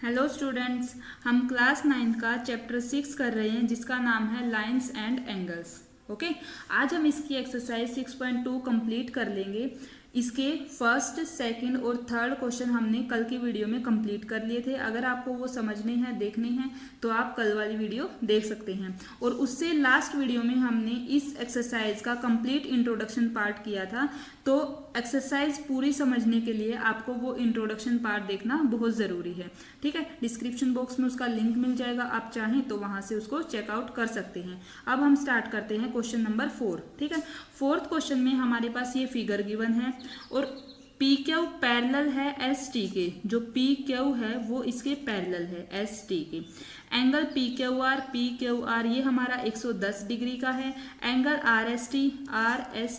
Hello students, हम class 9 का chapter 6 कर रहे हैं जिसका नाम है लाइंस एंड एंगल्स। ओके, आज हम इसकी एक्सरसाइज 6.2 कंप्लीट कर लेंगे। इसके फर्स्ट, सेकंड और थर्ड क्वेश्चन हमने कल की वीडियो में कंप्लीट कर लिए थे। अगर आपको वो समझने हैं, देखने हैं तो आप कल वाली वीडियो देख सकते हैं। और उससे लास्ट वीडियो में हमने इस एक्सरसाइज का कंप्लीट इंट्रोडक्शन पार्ट किया था। तो एक्सरसाइज पूरी समझने के लिए आपको वो इंट्रोडक्शन पार्ट देखना बहुत ज़रूरी है। ठीक है, डिस्क्रिप्शन बॉक्स में उसका लिंक मिल जाएगा, आप चाहें तो वहां से उसको चेकआउट कर सकते हैं। अब हम स्टार्ट करते हैं क्वेश्चन नंबर 4। ठीक है, फोर्थ क्वेश्चन में हमारे पास ये फिगर गिवन है और पी क्यू पैरेलल है एस टी के। जो पी क्यू है वो इसके पैरेलल है एस टी के। एंगल पी क्यू आर ये हमारा 110 डिग्री का है। एंगल आर एस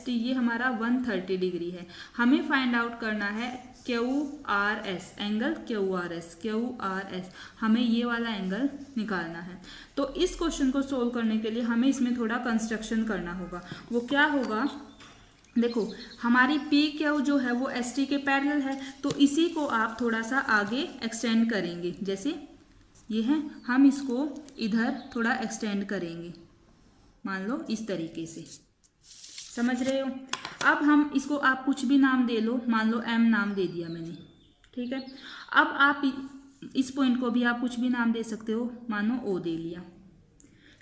टी ये हमारा 130 डिग्री है। हमें फाइंड आउट करना है Q R S, angle Q R S, हमें ये वाला एंगल निकालना है। तो इस क्वेश्चन को सोल्व करने के लिए हमें इसमें थोड़ा कंस्ट्रक्शन करना होगा। वो क्या होगा, देखो हमारी पी क्यू जो है वो एस टी के पैरेलल है, तो इसी को आप थोड़ा सा आगे एक्सटेंड करेंगे। जैसे ये है, हम इसको इधर थोड़ा एक्सटेंड करेंगे, मान लो इस तरीके से। समझ रहे हो? अब हम इसको, आप कुछ भी नाम दे लो, मान लो एम नाम दे दिया मैंने। ठीक है, अब आप इस पॉइंट को भी आप कुछ भी नाम दे सकते हो, मानो ओ दे लिया।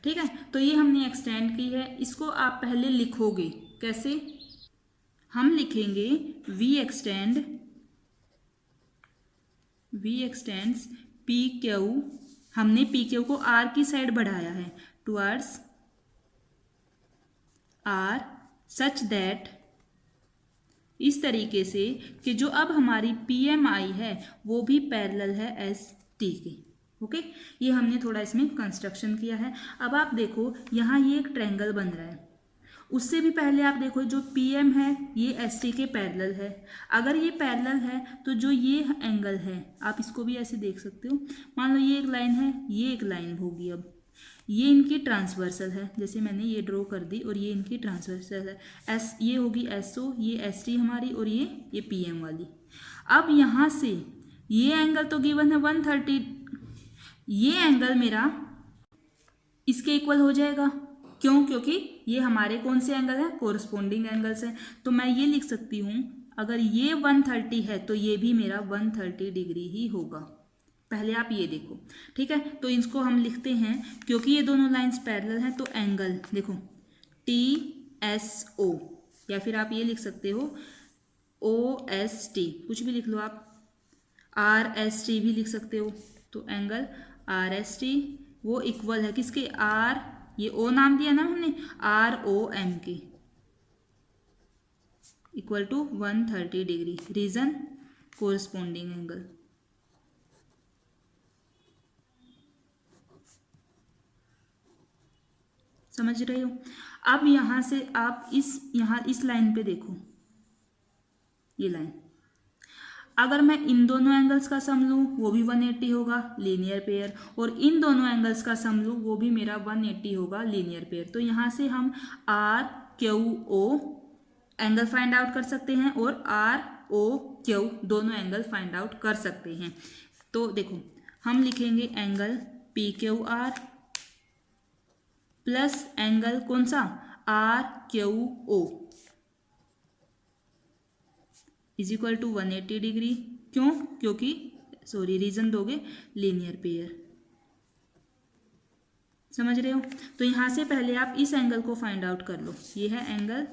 ठीक है, तो ये हमने एक्सटेंड की है। इसको आप पहले लिखोगे कैसे? हम लिखेंगे वी एक्सटेंड्स पी क्यू। हमने पी क्यू को आर की साइड बढ़ाया है, टुवर्ड्स आर, सच दैट, इस तरीके से कि जो अब हमारी पी एम आई है वो भी पैरेलल है एस टी के। ओके, ये हमने थोड़ा इसमें कंस्ट्रक्शन किया है। अब आप देखो यहाँ ये एक ट्रायंगल बन रहा है। उससे भी पहले आप देखो, जो पी एम है ये एस टी के पैरेलल है। अगर ये पैरेलल है तो जो ये एंगल है, आप इसको भी ऐसे देख सकते हो। मान लो ये एक लाइन है, ये एक लाइन होगी। अब ये इनकी ट्रांसवर्सल है, जैसे मैंने ये ड्रॉ कर दी, और ये इनकी ट्रांसवर्सल है। एस ये होगी एस ओ, ये एस टी हमारी, और ये पी एम वाली। अब यहाँ से ये एंगल तो गिवन है 130, ये एंगल मेरा इसके इक्वल हो जाएगा। क्यों? क्योंकि ये हमारे कौन से एंगल हैं? कोरस्पोंडिंग एंगल्स हैं। तो मैं ये लिख सकती हूँ, अगर ये 130 है तो ये भी मेरा 130 डिग्री ही होगा। पहले आप ये देखो। ठीक है, तो इसको हम लिखते हैं, क्योंकि ये दोनों लाइंस पैरेलल हैं, तो एंगल देखो टी एस ओ, या फिर आप ये लिख सकते हो ओ एस टी, कुछ भी लिख लो आप। आर एस टी भी लिख सकते हो। तो एंगल आर एस टी वो इक्वल है किसके? आर, ये ओ नाम दिया ना हमने, R O M K, equal to 130 degree. Reason corresponding angle. समझ रहे हो? अब यहां से आप यहां इस लाइन पे देखो, ये लाइन, अगर मैं इन दोनों एंगल्स का सम लूँ वो भी 180 होगा, लीनियर पेयर, और इन दोनों एंगल्स का सम लूँ वो भी मेरा 180 होगा, लीनियर पेयर। तो यहाँ से हम R Q O angle find out कर सकते हैं और आर ओ क्यू दोनों एंगल फाइंड आउट कर सकते हैं। तो देखो हम लिखेंगे angle P Q R plus angle कौन सा? R Q O is equal to 180 degree. क्यों? क्योंकि रीजन दोगे लीनियर पेयर। समझ रहे हो? तो यहां से पहले आप इस एंगल को फाइंड आउट कर लो। ये है एंगल,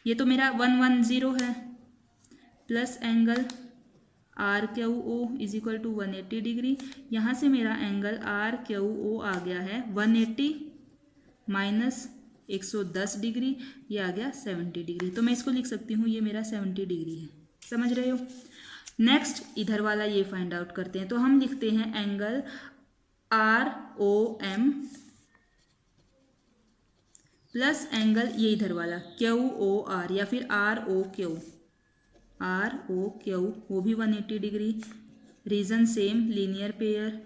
ये तो मेरा 110 है, plus angle R Q O is equal to 180 degree. यहाँ से मेरा एंगल आर क्यू ओ आ गया है 180 माइनस 110 डिग्री, ये आ गया 70 डिग्री। तो मैं इसको लिख सकती हूँ, ये मेरा 70 डिग्री है। समझ रहे हो? नेक्स्ट इधर वाला ये फाइंड आउट करते हैं। तो हम लिखते हैं angle R O M plus angle ये इधर वाला क्यू ओ आर, या फिर आर ओ क्यू, वो भी 180 degree. Reason same, linear pair.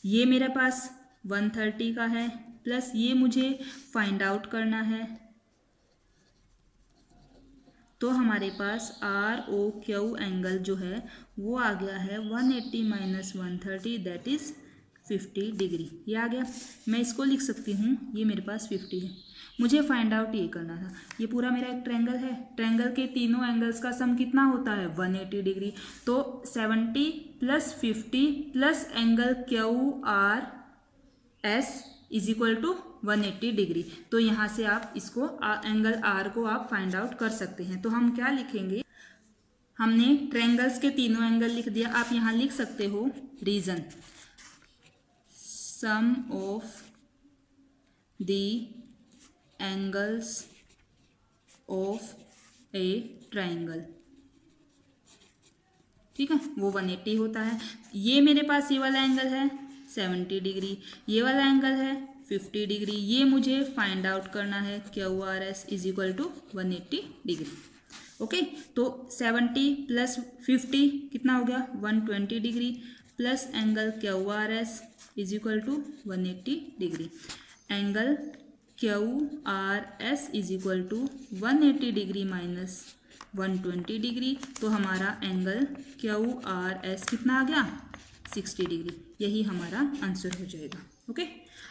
ये मेरे पास 130 का है, प्लस ये मुझे फाइंड आउट करना है तो हमारे पास आर ओ क्यू एंगल जो है वो आ गया है 180 माइनस 130 दैट इज़ 50 डिग्री। ये आ गया। मैं इसको लिख सकती हूँ, ये मेरे पास 50 है। मुझे फाइंड आउट ये करना था। ये पूरा मेरा एक ट्रायंगल है, ट्रायंगल के तीनों एंगल्स का सम कितना होता है 180 डिग्री। तो 70 plus 50 plus angle Q R S is equal to 180 degree. तो यहाँ से आप इसको एंगल आर को आप फाइंड आउट कर सकते हैं। तो हम क्या लिखेंगे, हमने ट्रायंगल्स के तीनों एंगल लिख दिया। आप यहाँ लिख सकते हो reason sum of the angles of a triangle, ठीक है, वो 180 होता है। ये मेरे पास ये वाला एंगल है 70 डिग्री, ये वाला एंगल है 50 डिग्री। ये मुझे फाइंड आउट करना है Q R S is equal to 180 degree. Okay, तो 70 प्लस 50 कितना हो गया 120 degree plus angle Q R S is equal to 180 degree. Angle Q R S is equal to 180 degree minus 120 degree. तो हमारा angle Q R S कितना आ गया 60 degree. यही हमारा आंसर हो जाएगा। ओके,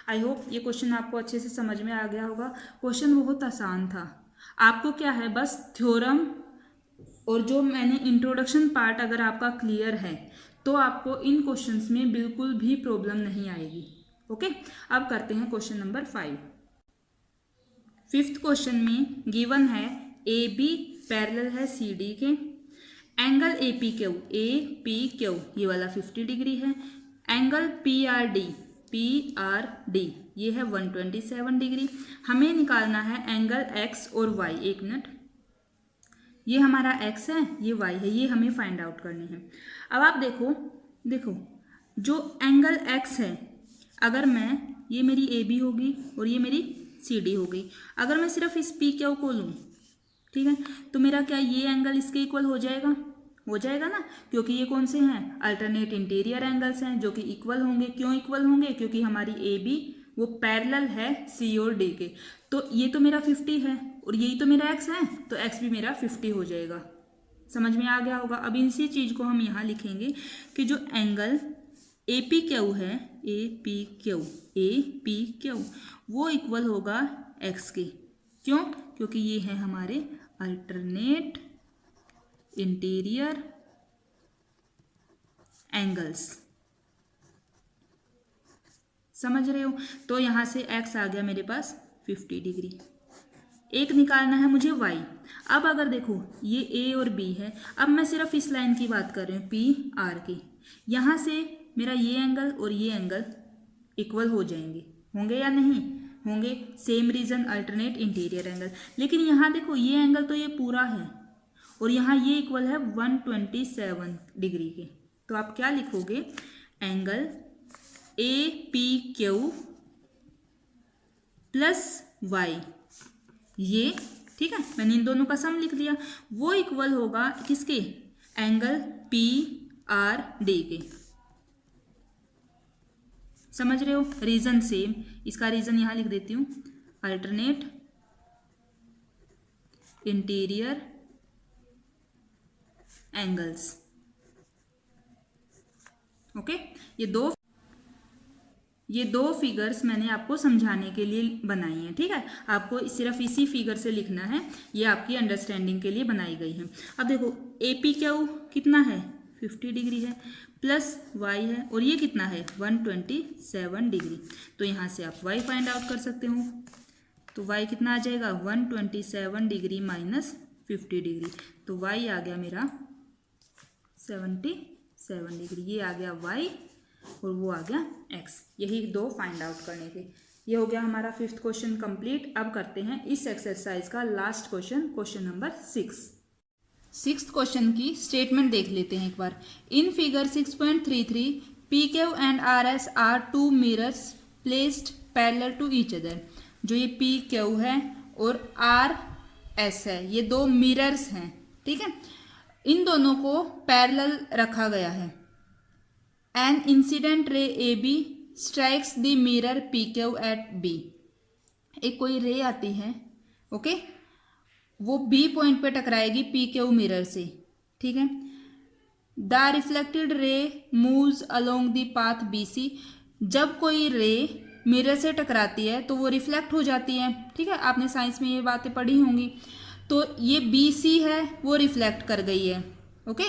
आई होप ये क्वेश्चन आपको अच्छे से समझ में आ गया होगा। क्वेश्चन बहुत आसान था। आपको क्या है, बस थ्योरम और जो मैंने इंट्रोडक्शन पार्ट अगर आपका क्लियर है तो आपको इन क्वेश्चंस में बिल्कुल भी प्रॉब्लम नहीं आएगी। ओके, अब करते हैं क्वेश्चन नंबर 5। फिफ्थ क्वेश्चन में गिवन है ए बी पैरेलल है सी डी के, एंगल ए पी क्यू ये वाला 50 डिग्री है। एंगल पी आर डी ये है 127 डिग्री। हमें निकालना है एंगल एक्स और वाई। एक मिनट, ये हमारा एक्स है, ये वाई है, ये हमें फाइंड आउट करने हैं। अब आप देखो जो एंगल एक्स है, अगर मैं, ये मेरी ए बी होगी और ये मेरी सी डी हो गई। अगर मैं सिर्फ इस पी क्यू को लूँ, ठीक है, तो मेरा क्या ये एंगल इसके इक्वल हो जाएगा ना, क्योंकि ये कौन से हैं अल्टरनेट इंटीरियर एंगल्स हैं जो कि इक्वल होंगे। क्यों इक्वल होंगे, क्योंकि हमारी ए बी वो पैरेलल है सी और डी के। तो ये तो मेरा 50 है और यही तो मेरा एक्स है, तो एक्स भी मेरा 50 हो जाएगा। समझ में आ गया होगा। अब इसी चीज़ को हम यहाँ लिखेंगे कि जो एंगल ए पी क्यू है, ए पी क्यू वो इक्वल होगा एक्स के। क्यों, क्योंकि ये है हमारे अल्टरनेट इंटीरियर एंगल्स। समझ रहे हो। तो यहाँ से x आ गया मेरे पास 50 डिग्री। एक निकालना है मुझे y। अब अगर देखो ये a और b है, अब मैं सिर्फ इस लाइन की बात कर रही हूँ पी आर की। यहाँ से मेरा ये एंगल और ये एंगल इक्वल हो जाएंगे, होंगे या नहीं होंगे। Same reason alternate interior angle. लेकिन यहाँ देखो ये एंगल तो ये पूरा है और यहाँ ये इक्वल है 127 डिग्री के। तो आप क्या लिखोगे, angle A P Q plus Y, ये ठीक है, मैंने इन दोनों का सम लिख दिया, वो इक्वल होगा किसके, एंगल पी आर डी के। समझ रहे हो। रीजन सेम, इसका रीजन यहाँ लिख देती हूँ, अल्टरनेट इंटीरियर एंगल्स। ओके, ये दो फिगर्स मैंने आपको समझाने के लिए बनाई हैं, ठीक है। आपको सिर्फ इसी फिगर से लिखना है, ये आपकी अंडरस्टैंडिंग के लिए बनाई गई है। अब देखो ए पी क्यू कितना है 50 डिग्री है, प्लस वाई है और ये कितना है 127 डिग्री। तो यहाँ से आप वाई फाइंड आउट कर सकते हो। तो वाई कितना आ जाएगा 127 डिग्री माइनस 50 डिग्री। तो वाई आ गया मेरा 77 डिग्री। ये आ गया वाई और वो आ गया एक्स। यही दो फाइंड आउट करने थे। ये हो गया हमारा फिफ्थ क्वेश्चन कंप्लीट। अब करते हैं इस एक्सरसाइज का last question, question number 6। Sixth question की स्टेटमेंट देख लेते हैं एक बार। In figure 6.33 P Q and R S are two mirrors placed parallel to each other. जो ये पी क्यू है और आर एस है, ये दो मिरर्स हैं, ठीक है। इन दोनों को पैरेलल रखा गया है। An incident ray A B strikes the mirror P Q at B. एक कोई रे आती है, ओके, वो बी पॉइंट पे टकराएगी पी क्यू मिरर से, ठीक है। The reflected ray moves along the path B C. जब कोई रे मिरर से टकराती है तो वो रिफ्लेक्ट हो जाती है, ठीक है, आपने साइंस में ये बातें पढ़ी होंगी। तो ये बी सी है वो रिफ्लेक्ट कर गई है, ओके।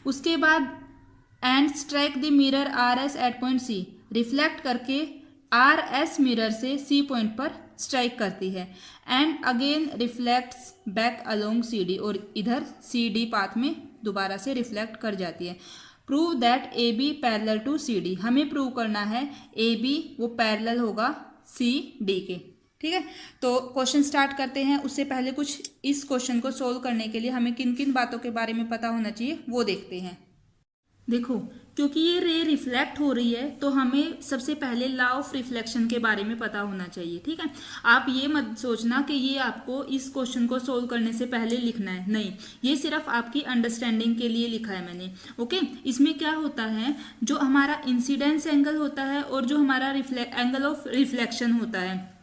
उसके बाद and strike the mirror R S at point C, reflect करके आर एस मिरर से सी पॉइंट पर स्ट्राइक करती है and again reflects back along C D, और इधर सी डी पाथ में दोबारा से रिफ्लेक्ट कर जाती है। Prove that A B parallel to C D, हमें प्रूव करना है ए बी वो पैरेलल होगा सी डी के, ठीक है। तो क्वेश्चन स्टार्ट करते हैं। उससे पहले कुछ इस क्वेश्चन को सोल्व करने के लिए हमें किन किन बातों के बारे में पता होना चाहिए वो देखते हैं। देखो, क्योंकि ये रे रिफ्लेक्ट हो रही है तो हमें सबसे पहले लॉ ऑफ रिफ्लेक्शन के बारे में पता होना चाहिए, ठीक है। आप ये मत सोचना कि ये आपको इस क्वेश्चन को सोल्व करने से पहले लिखना है, नहीं, ये सिर्फ आपकी अंडरस्टैंडिंग के लिए लिखा है मैंने, ओके। इसमें क्या होता है, जो हमारा इंसिडेंस एंगल होता है और जो हमारा एंगल ऑफ रिफ्लेक्शन होता है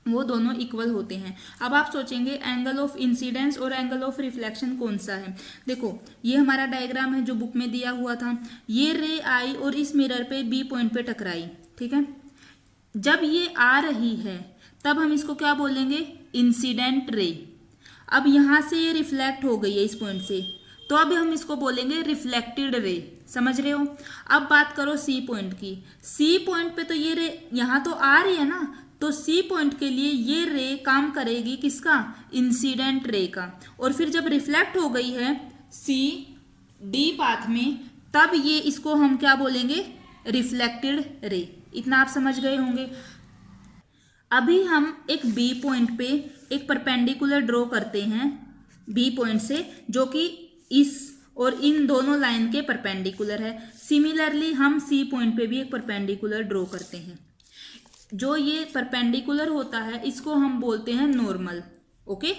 वो दोनों इक्वल होते हैं। अब आप सोचेंगे एंगल ऑफ इंसिडेंस और एंगल ऑफ रिफ्लेक्शन कौन सा है। देखो, ये हमारा डायग्राम है जो बुक में दिया हुआ था। ये रे आई और इस मिरर पे बी पॉइंट पे टकराई, ठीक है। जब ये आ रही है तब हम इसको क्या बोलेंगे, इंसिडेंट रे। अब यहाँ से ये रिफ्लेक्ट हो गई है इस पॉइंट से, तो अब हम इसको बोलेंगे रिफ्लेक्टेड रे, समझ रहे हो। अब बात करो सी पॉइंट की। सी पॉइंट पे तो ये रे यहाँ तो आ रही है ना, तो सी पॉइंट के लिए ये रे काम करेगी किसका, इंसिडेंट रे का। और फिर जब रिफ्लेक्ट हो गई है सी डी पाथ में, तब ये इसको हम क्या बोलेंगे, रिफ्लेक्टेड रे। इतना आप समझ गए होंगे। अभी हम एक बी पॉइंट पे एक परपेंडिकुलर ड्रॉ करते हैं बी पॉइंट से, जो कि इस और इन दोनों लाइन के परपेंडिकुलर है। सिमिलरली हम सी पॉइंट पे भी एक परपेंडिकुलर ड्रॉ करते हैं। जो ये परपेंडिकुलर होता है इसको हम बोलते हैं normal, okay.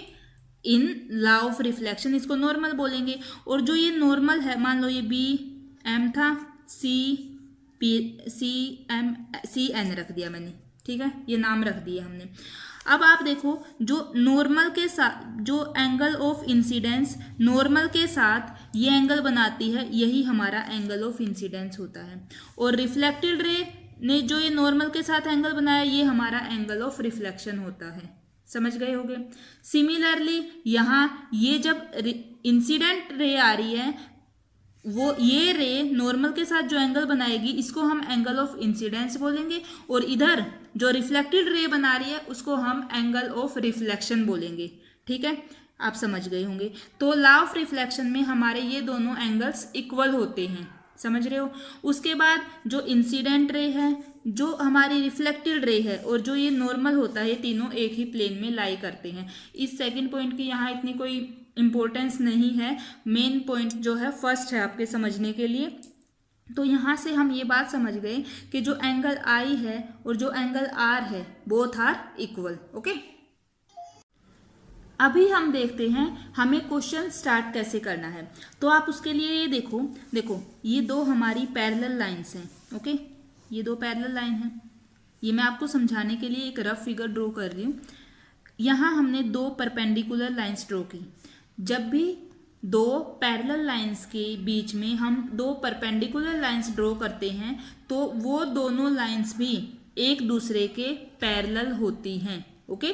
In law of reflection इसको नॉर्मल बोलेंगे। और जो ये नॉर्मल है, मान लो ये बी एम था, सी एन रख दिया मैंने, ठीक है, ये नाम रख दिया हमने। अब आप देखो, जो नॉर्मल के साथ जो एंगल ऑफ इंसिडेंस नॉर्मल के साथ ये एंगल बनाती है, यही हमारा एंगल ऑफ इंसिडेंस होता है। और रिफ्लेक्टेड रे ने जो ये नॉर्मल के साथ एंगल बनाया, ये हमारा एंगल ऑफ रिफ्लेक्शन होता है। समझ गए होंगे। सिमिलरली यहाँ ये जब इंसिडेंट रे आ रही है, वो ये रे नॉर्मल के साथ जो एंगल बनाएगी इसको हम एंगल ऑफ इंसिडेंस बोलेंगे, और इधर जो रिफ्लेक्टेड रे बना रही है उसको हम एंगल ऑफ रिफ्लेक्शन बोलेंगे, ठीक है। आप समझ गए होंगे। तो लॉ ऑफ रिफ्लेक्शन में हमारे ये दोनों एंगल्स इक्वल होते हैं, समझ रहे हो। उसके बाद जो इंसिडेंट रे है, जो हमारी रिफ्लेक्टेड रे है, और जो ये नॉर्मल होता है, तीनों एक ही प्लेन में लाई करते हैं। इस सेकंड पॉइंट की यहाँ इतनी कोई इंपॉर्टेंस नहीं है। मेन पॉइंट जो है फर्स्ट है आपके समझने के लिए। तो यहाँ से हम ये बात समझ गए कि जो एंगल आई है और जो एंगल आर है, बोथ आर इक्वल, ओके। अभी हम देखते हैं हमें क्वेश्चन स्टार्ट कैसे करना है। तो आप उसके लिए ये देखो ये दो हमारी पैरेलल लाइंस हैं, ओके। ये दो पैरेलल लाइन हैं। ये मैं आपको समझाने के लिए एक रफ फिगर ड्रॉ कर रही हूँ। यहाँ हमने दो परपेंडिकुलर लाइंस ड्रॉ की। जब भी दो पैरेलल लाइंस के बीच में हम दो परपेंडिकुलर लाइंस ड्रॉ करते हैं तो वो दोनों लाइंस भी एक दूसरे के पैरेलल होती हैं, ओके।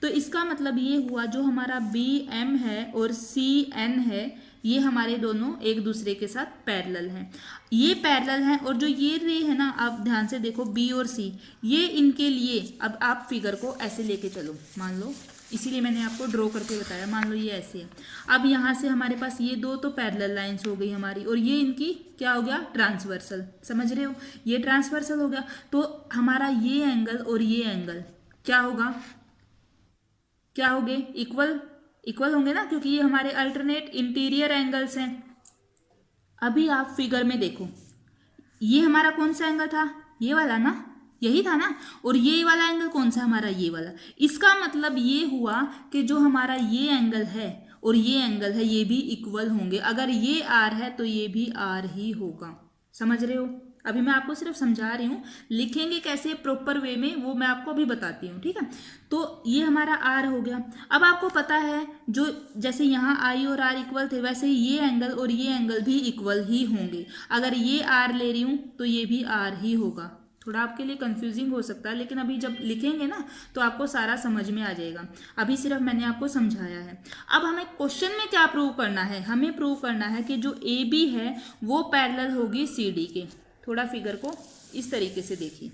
तो इसका मतलब ये हुआ, जो हमारा बी एम है और सी एन है, ये हमारे दोनों एक दूसरे के साथ पैरेलल हैं। ये पैरेलल हैं, और जो ये रे है ना, आप ध्यान से देखो, बी और सी, ये इनके लिए अब आप फिगर को ऐसे लेके चलो, मान लो, इसीलिए मैंने आपको ड्रॉ करके बताया। मान लो ये ऐसे है। अब यहाँ से हमारे पास ये दो तो पैरेलल लाइंस हो गई हमारी, और ये इनकी क्या हो गया, ट्रांसवर्सल, समझ रहे हो, ये ट्रांसवर्सल हो गया। तो हमारा ये एंगल और ये एंगल क्या होगा, क्या होंगे, इक्वल होंगे ना, क्योंकि ये हमारे अल्टरनेट इंटीरियर एंगल्स हैं। अभी आप फिगर में देखो, ये हमारा कौन सा एंगल था, ये वाला ना, यही था ना। और ये वाला एंगल कौन सा, हमारा ये वाला। इसका मतलब ये हुआ कि जो हमारा ये एंगल है और ये एंगल है, ये भी इक्वल होंगे। अगर ये आर है तो ये भी आर ही होगा, समझ रहे हो। अभी मैं आपको सिर्फ समझा रही हूँ, लिखेंगे कैसे प्रॉपर वे में वो मैं आपको अभी बताती हूँ, ठीक है। तो ये हमारा आर हो गया। अब आपको पता है जो जैसे यहाँ आई और आर इक्वल थे वैसे ही ये एंगल और ये एंगल भी इक्वल ही होंगे। अगर ये आर ले रही हूँ तो ये भी आर ही होगा। थोड़ा आपके लिए कंफ्यूजिंग हो सकता है, लेकिन अभी जब लिखेंगे ना तो आपको सारा समझ में आ जाएगा। अभी सिर्फ मैंने आपको समझाया है। अब हमें क्वेश्चन में क्या प्रूव करना है, हमें प्रूव करना है कि जो ए बी है वो पैरेलल होगी सी डी के। थोड़ा फिगर को इस तरीके से देखिए,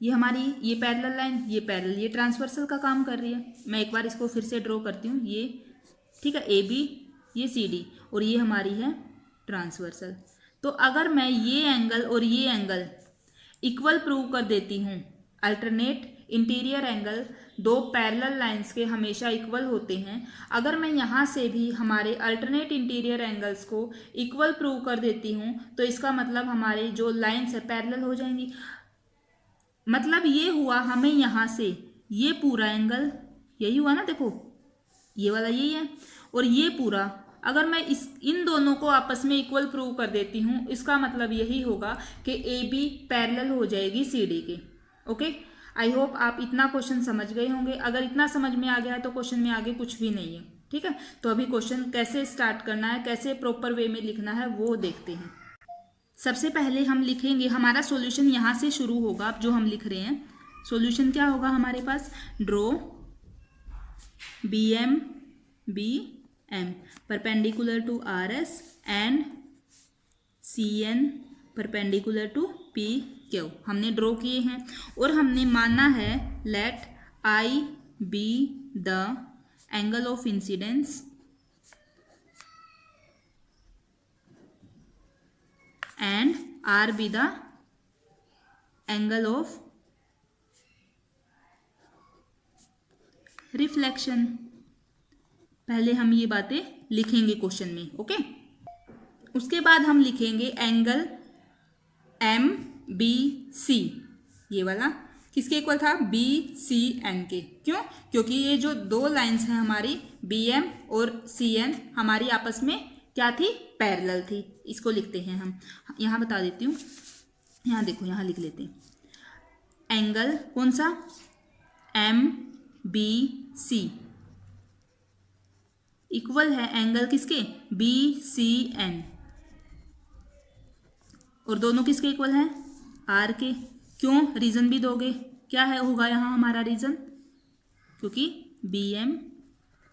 ये हमारी ये पैरेलल लाइन, ये पैरेलल, ये ट्रांसवर्सल का काम कर रही है। मैं एक बार इसको फिर से ड्रॉ करती हूँ, ये ठीक है ए बी, ये सी डी और ये हमारी है ट्रांसवर्सल। तो अगर मैं ये एंगल और ये एंगल इक्वल प्रूव कर देती हूँ, अल्टरनेट इंटीरियर एंगल दो पैरेलल लाइंस के हमेशा इक्वल होते हैं। अगर मैं यहाँ से भी हमारे अल्टरनेट इंटीरियर एंगल्स को इक्वल प्रूव कर देती हूँ तो इसका मतलब हमारी जो लाइंस है पैरेलल हो जाएंगी। मतलब ये हुआ हमें यहाँ से ये पूरा एंगल, यही हुआ ना, देखो ये वाला यही है और ये पूरा, अगर मैं इन दोनों को आपस में इक्वल प्रूव कर देती हूँ इसका मतलब यही होगा कि ए बी पैरेलल हो जाएगी सी डी के। ओके, आई होप आप इतना क्वेश्चन समझ गए होंगे। अगर इतना समझ में आ गया है तो क्वेश्चन में आगे कुछ भी नहीं है, ठीक है। तो अभी क्वेश्चन कैसे स्टार्ट करना है, कैसे प्रॉपर वे में लिखना है वो देखते हैं। सबसे पहले हम लिखेंगे, हमारा सॉल्यूशन यहाँ से शुरू होगा। अब जो हम लिख रहे हैं सॉल्यूशन क्या होगा हमारे पास, draw B M B M perpendicular to R S and C N perpendicular to P Q. हमने ड्रॉ किए हैं और हमने माना है let I be the angle of incidence and R be the angle of reflection। पहले हम ये बातें लिखेंगे क्वेश्चन में, ओके। उसके बाद हम लिखेंगे एंगल एम बी सी, ये वाला किसके इक्वल था, बी सी एन के। क्यों, क्योंकि ये जो दो लाइंस हैं हमारी बी एम और सी एन हमारी आपस में क्या थी, पैरेलल थी। इसको लिखते हैं हम, यहाँ बता देती हूँ, यहाँ देखो यहाँ लिख लेते हैं एंगल कौन सा, एम बी सी इक्वल है एंगल किसके, बी सी एन, और दोनों किसके इक्वल हैं, आर के। क्यों, रीजन भी दोगे, क्या है होगा यहाँ हमारा रीजन, क्योंकि बी एम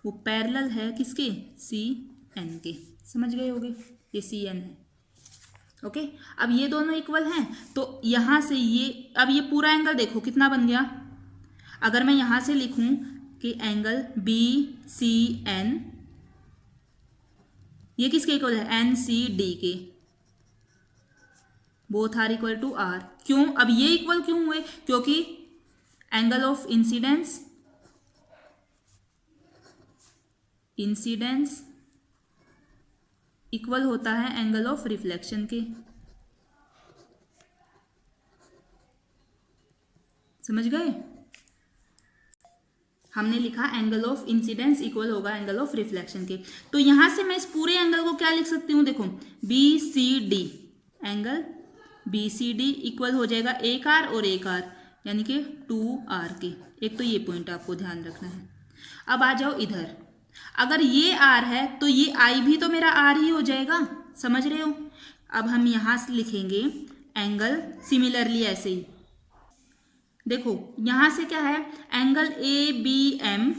वो पैरेलल है किसके, सी एन के। समझ गए होगे, ये सी एन है, ओके। अब ये दोनों इक्वल हैं तो यहाँ से ये, अब ये पूरा एंगल देखो कितना बन गया। अगर मैं यहाँ से लिखूं कि एंगल बी सी एन ये किसके इक्वल है, एन सी डी के, both are equal to R. क्यों, अब ये इक्वल क्यों हुए, क्योंकि एंगल ऑफ इंसिडेंस इक्वल होता है एंगल ऑफ रिफ्लेक्शन के। समझ गए, हमने लिखा एंगल ऑफ इंसिडेंस इक्वल होगा एंगल ऑफ रिफ्लेक्शन के। तो यहां से मैं इस पूरे एंगल को क्या लिख सकती हूं, देखो B C D, angle B C D equal हो जाएगा एक आर और एक आर, यानी कि 2r के। एक तो ये पॉइंट आपको ध्यान रखना है। अब आ जाओ इधर, अगर ये r है तो ये i भी तो मेरा r ही हो जाएगा, समझ रहे हो। अब हम यहां से लिखेंगे एंगल सिमिलरली ऐसे ही, देखो यहां से क्या है, एंगल ए बी एम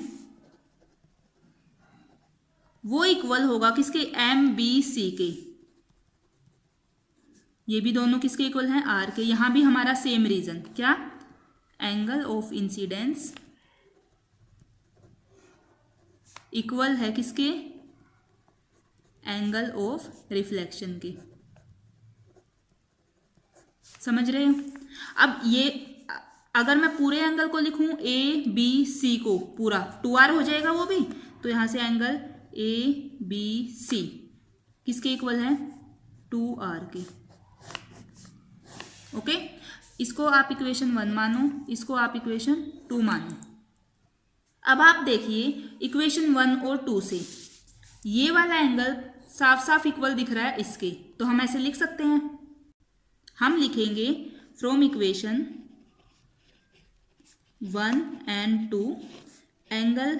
वो इक्वल होगा किसके, एम बी सी के। ये भी दोनों किसके इक्वल हैं, आर के। यहां भी हमारा सेम रीजन, क्या, एंगल ऑफ इंसिडेंस इक्वल है किसके, एंगल ऑफ रिफ्लेक्शन के। समझ रहे हो। अब ये अगर मैं पूरे एंगल को लिखूं ए बी सी को पूरा 2r हो जाएगा वो भी, तो यहां से एंगल ए बी सी किसके इक्वल है, 2r के, ओके। इसको आप इक्वेशन 1 मानो, इसको आप इक्वेशन 2 मानो। अब आप देखिए इक्वेशन 1 और 2 से ये वाला एंगल साफ साफ इक्वल दिख रहा है इसके, तो हम ऐसे लिख सकते हैं हम लिखेंगे from equation 1 and 2 angle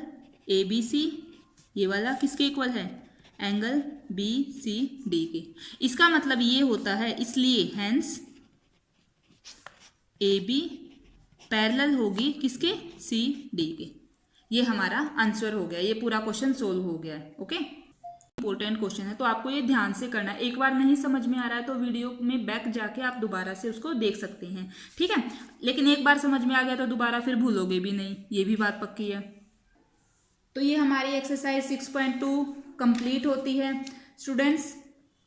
ABC, ये वाला किसके इक्वल है, एंगल BCD के। इसका मतलब ये होता है, इसलिए हैंस AB पैरेलल होगी किसके, CD के। ये हमारा आंसर हो गया, ये पूरा क्वेश्चन सोल्व हो गया है। ओके, इंपॉर्टेंट क्वेश्चन है तो आपको ये ध्यान से करना है। एक बार नहीं समझ में आ रहा है तो वीडियो में बैक जाके आप दोबारा से उसको देख सकते हैं, ठीक है। लेकिन एक बार समझ में आ गया तो दोबारा फिर भूलोगे भी नहीं, ये भी बात पक्की है। तो ये हमारी एक्सरसाइज 6.2 कंप्लीट होती है। स्टूडेंट्स,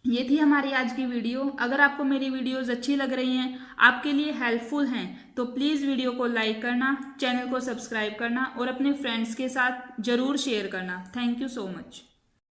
ये थी हमारी आज की वीडियो। अगर आपको मेरी वीडियोस अच्छी लग रही हैं, आपके लिए हेल्पफुल हैं, तो प्लीज़ वीडियो को लाइक करना, चैनल को सब्सक्राइब करना और अपने फ्रेंड्स के साथ ज़रूर शेयर करना। Thank you so much.